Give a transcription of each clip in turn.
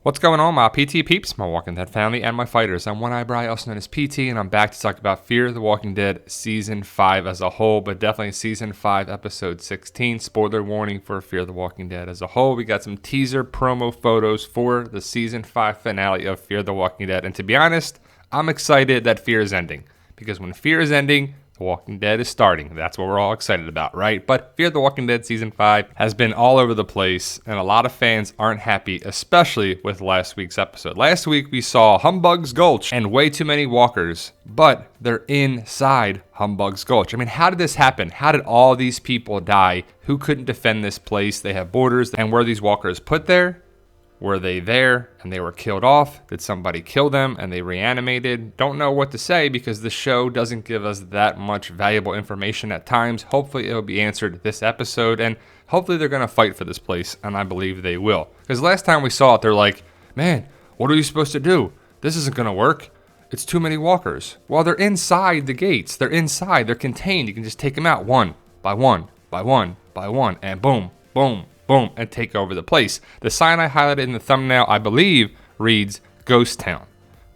What's going on, my PT peeps, my Walking Dead family, and my fighters? I'm One Eyebrow, also known as PT, and I'm back to talk about Fear the Walking Dead Season 5 as a whole, but definitely Season 5, Episode 16. Spoiler warning for Fear the Walking Dead as a whole. We got some teaser promo photos for the Season 5 finale of Fear the Walking Dead, and to be honest, I'm excited that Fear is ending, because when Fear is ending, The Walking Dead is starting. That's what we're all excited about, right? But Fear the Walking Dead Season 5 has been all over the place, and a lot of fans aren't happy, especially with last week's episode. Last week, we saw Humbug's Gulch and way too many walkers, but they're inside Humbug's Gulch. I mean, how did this happen? How did all these people die? Who couldn't defend this place? They have borders, and were these walkers put there? Were they there and they were killed off? Did somebody kill them and they reanimated? Don't know what to say because the show doesn't give us that much valuable information at times. Hopefully it'll be answered this episode, and hopefully they're going to fight for this place, and I believe they will. Because last time we saw it, they're like, man, what are you supposed to do? This isn't going to work. It's too many walkers. Well, they're inside the gates. They're inside. They're contained. You can just take them out one by one, by one, by one, and boom, boom, boom, and take over the place. The sign I highlighted in the thumbnail, I believe, reads Ghost Town.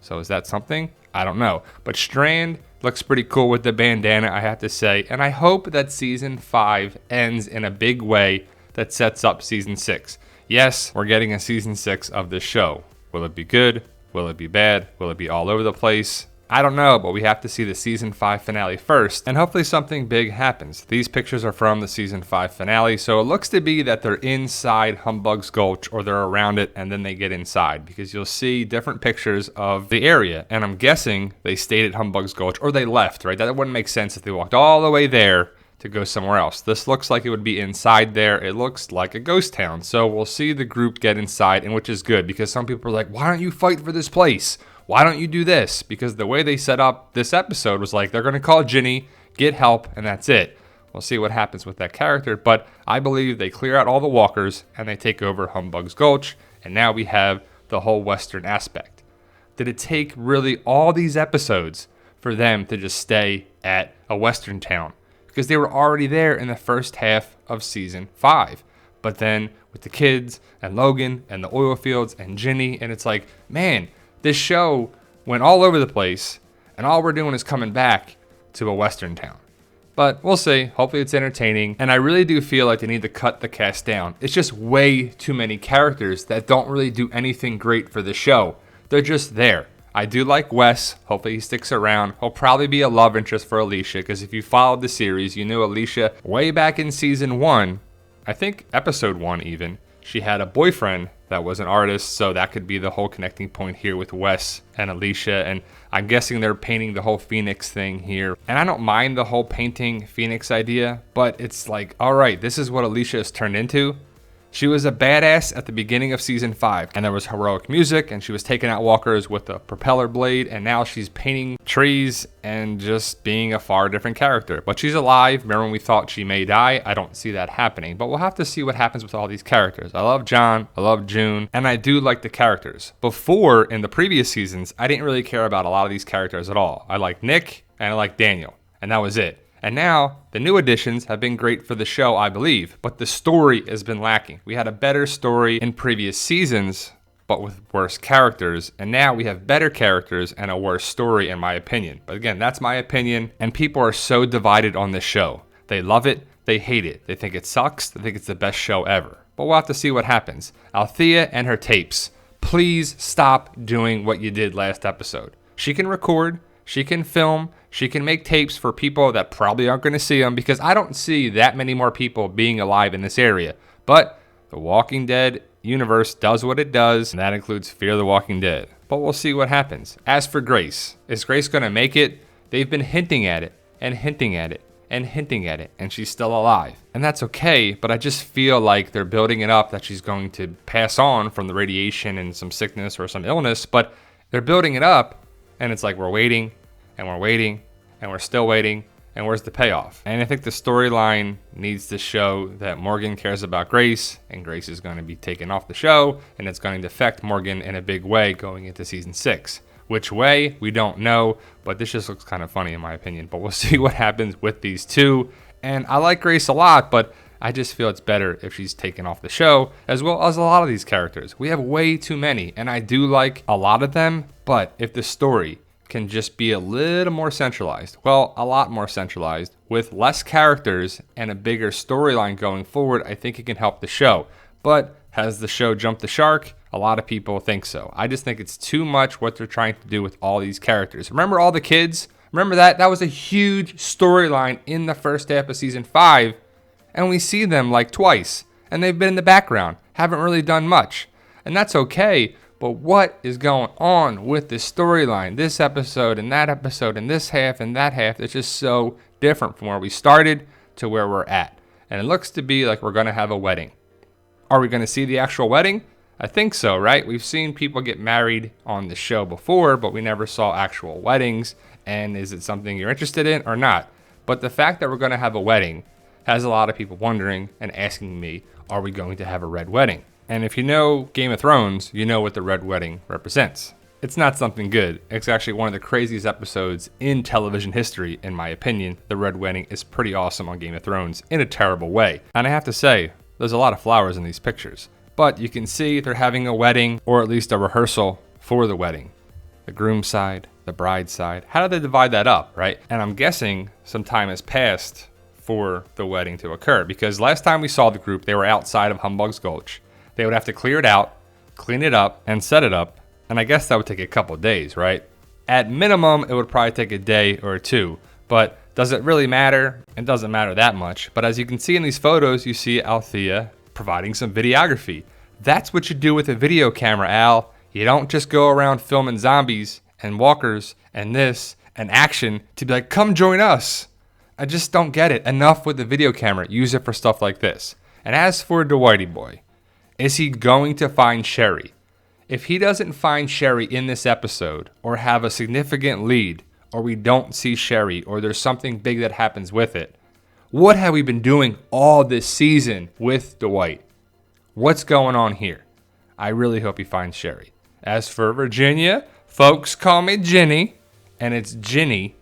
So is that something? I don't know. But Strand looks pretty cool with the bandana, I have to say. And I hope that Season 5 ends in a big way that sets up Season 6. Yes, we're getting a Season 6 of this show. Will it be good? Will it be bad? Will it be all over the place? I don't know, but we have to see the Season 5 finale first, and hopefully something big happens. These pictures are from the Season 5 finale, so it looks to be that they're inside Humbug's Gulch, or they're around it, and then they get inside, because you'll see different pictures of the area, and I'm guessing they stayed at Humbug's Gulch, or they left, right? That wouldn't make sense if they walked all the way there to go somewhere else. This looks like it would be inside there. It looks like a ghost town, so we'll see the group get inside, and which is good, because some people are like, why don't you fight for this place? Why don't you do this? Because the way they set up this episode was like, they're going to call Ginny, get help, and that's it. We'll see what happens with that character, but I believe they clear out all the walkers and they take over Humbug's Gulch, and now we have the whole Western aspect. Did it take really all these episodes for them to just stay at a Western town? Because they were already there in the first half of Season 5. But then with the kids and Logan and the oil fields and Ginny, and it's like, man, this show went all over the place, and all we're doing is coming back to a Western town. But we'll see. Hopefully it's entertaining, and I really do feel like they need to cut the cast down. It's just way too many characters that don't really do anything great for the show. They're just there. I do like Wes. Hopefully he sticks around. He'll probably be a love interest for Alicia, because if you followed the series, you knew Alicia way back in Season 1, I think Episode 1 even. She had a boyfriend that was an artist, so that could be the whole connecting point here with Wes and Alicia, and I'm guessing they're painting the whole Phoenix thing here. And I don't mind the whole painting Phoenix idea, but it's like, all right, this is what Alicia has turned into. She was a badass at the beginning of Season 5, and there was heroic music, and she was taking out walkers with a propeller blade, and now she's painting trees and just being a far different character. But she's alive. Remember when we thought she may die? I don't see that happening, but we'll have to see what happens with all these characters. I love John, I love June, and I do like the characters. Before, in the previous seasons, I didn't really care about a lot of these characters at all. I liked Nick, and I liked Daniel, and that was it. And now, the new additions have been great for the show, I believe, but the story has been lacking. We had a better story in previous seasons, but with worse characters, and now we have better characters and a worse story, in my opinion. But again, that's my opinion, and people are so divided on this show. They love it, they hate it, they think it sucks, they think it's the best show ever. But we'll have to see what happens. Althea and her tapes, please stop doing what you did last episode. She can record, she can film, she can make tapes for people that probably aren't going to see them, because I don't see that many more people being alive in this area. But the Walking Dead universe does what it does, and that includes Fear the Walking Dead. But we'll see what happens. As for Grace, is Grace going to make it? They've been hinting at it, and hinting at it, and hinting at it, and she's still alive. And that's okay, but I just feel like they're building it up that she's going to pass on from the radiation and some sickness or some illness, but they're building it up, and it's like we're waiting, and we're waiting, and we're still waiting, and where's the payoff? And I think the storyline needs to show that Morgan cares about Grace, and Grace is going to be taken off the show, and it's going to affect Morgan in a big way going into Season 6. Which way, we don't know, but this just looks kind of funny in my opinion. But we'll see what happens with these two. And I like Grace a lot, but I just feel it's better if she's taken off the show, as well as a lot of these characters. We have way too many, and I do like a lot of them, but if the story can just be a little more centralized, well, a lot more centralized, with less characters and a bigger storyline going forward, I think it can help the show. But has the show jumped the shark? A lot of people think so. I just think it's too much what they're trying to do with all these characters. Remember all the kids? Remember that? That was a huge storyline in the first half of season 5, and we see them like twice, and they've been in the background, haven't really done much. And that's okay, but what is going on with this storyline, this episode and this half and that half? It's just so different from where we started to where we're at. And it looks to be like we're going to have a wedding. Are we going to see the actual wedding? I think so, right? We've seen people get married on the show before, but we never saw actual weddings. And is it something you're interested in or not? But the fact that we're going to have a wedding has a lot of people wondering and asking me, are we going to have a red wedding? And if you know Game of Thrones, you know what the red wedding represents. It's not something good. It's actually one of the craziest episodes in television history, in my opinion. The red wedding is pretty awesome on Game of Thrones in a terrible way. And I have to say, there's a lot of flowers in these pictures. But you can see they're having a wedding, or at least a rehearsal for the wedding. The groom side, the bride side. How do they divide that up, right? And I'm guessing some time has passed for the wedding to occur, because last time we saw the group, they were outside of Humbug's Gulch. They would have to clear it out, clean it up, and set it up. And I guess that would take a couple of days, right? At minimum, it would probably take a day or two. But does it really matter? It doesn't matter that much. But as you can see in these photos, you see Althea providing some videography. That's what you do with a video camera, Al. You don't just go around filming zombies and walkers and this and action to be like, come join us. I just don't get it. Enough with the video camera. Use it for stuff like this. And as for Dwighty Boy, is he going to find Sherry? If he doesn't find Sherry in this episode, or have a significant lead, or we don't see Sherry, or there's something big that happens with it, what have we been doing all this season with Dwight? What's going on here? I really hope he finds Sherry. As for Virginia, folks call me Jenny, and it's Ginny,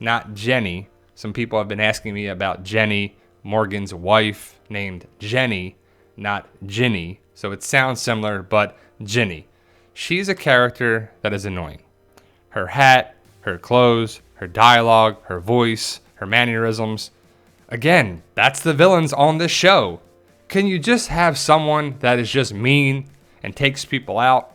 not Jenny. Some people have been asking me about Jenny, Morgan's wife, named Jenny, not Ginny. So it sounds similar, but Ginny. She's a character that is annoying. Her hat, her clothes, her dialogue, her voice, her mannerisms. Again, that's the villains on this show. Can you just have someone that is just mean and takes people out?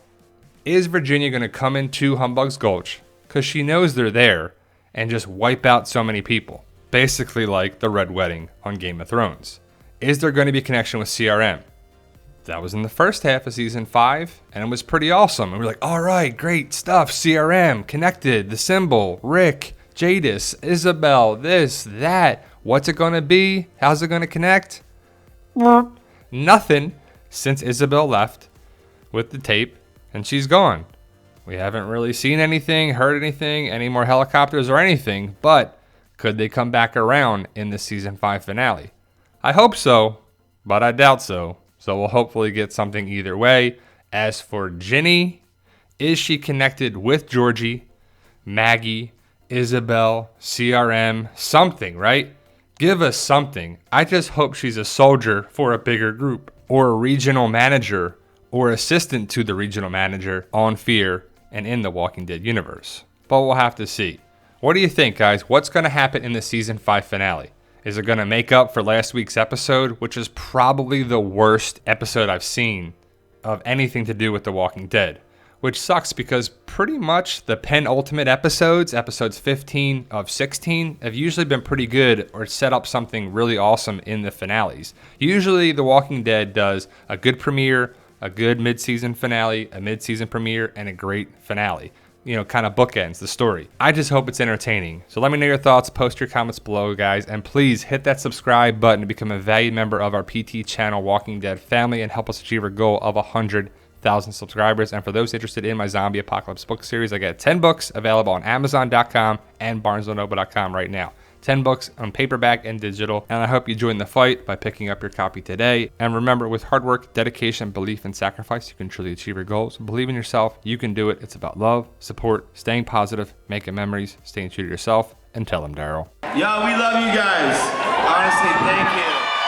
Is Virginia going to come into Humbug's Gulch because she knows they're there and just wipe out so many people? Basically like the Red Wedding on Game of Thrones. Is there going to be a connection with CRM? That was in the first half of season 5, and it was pretty awesome. And we're like, all right, great stuff. CRM, connected, the symbol, Rick, Jadis, Isabel, this, that. What's it going to be? How's it going to connect? Nothing, since Isabel left with the tape, and she's gone. We haven't really seen anything, heard anything, any more helicopters or anything, but could they come back around in the season 5 finale? I hope so, but I doubt so. So we'll hopefully get something either way. As for Ginny, is she connected with Georgie, Maggie, Isabel, CRM, something, right? Give us something. I just hope she's a soldier for a bigger group, or a regional manager, or assistant to the regional manager on Fear and in the Walking Dead universe. But we'll have to see. What do you think, guys? What's going to happen in the season 5 finale? Is it going to make up for last week's episode, which is probably the worst episode I've seen of anything to do with The Walking Dead? Which sucks because pretty much the penultimate episodes, episodes 15 of 16, have usually been pretty good or set up something really awesome in the finales. Usually The Walking Dead does a good premiere, a good mid-season finale, a mid-season premiere, and a great finale. You know, kind of bookends the story. I just hope it's entertaining. So let me know your thoughts. Post your comments below, guys. And please hit that subscribe button to become a valued member of our PT channel Walking Dead family and help us achieve our goal of 100,000 subscribers. And for those interested in my Zombie Apocalypse book series, I got 10 books available on Amazon.com and BarnesandNoble.com right now. 10 books on paperback and digital, and I hope you join the fight by picking up your copy today. And remember, with hard work, dedication, belief, and sacrifice, you can truly achieve your goals. Believe in yourself. You can do it. It's about love, support, staying positive, making memories, staying true to yourself, and tell them, Daryl. Yo, we love you guys.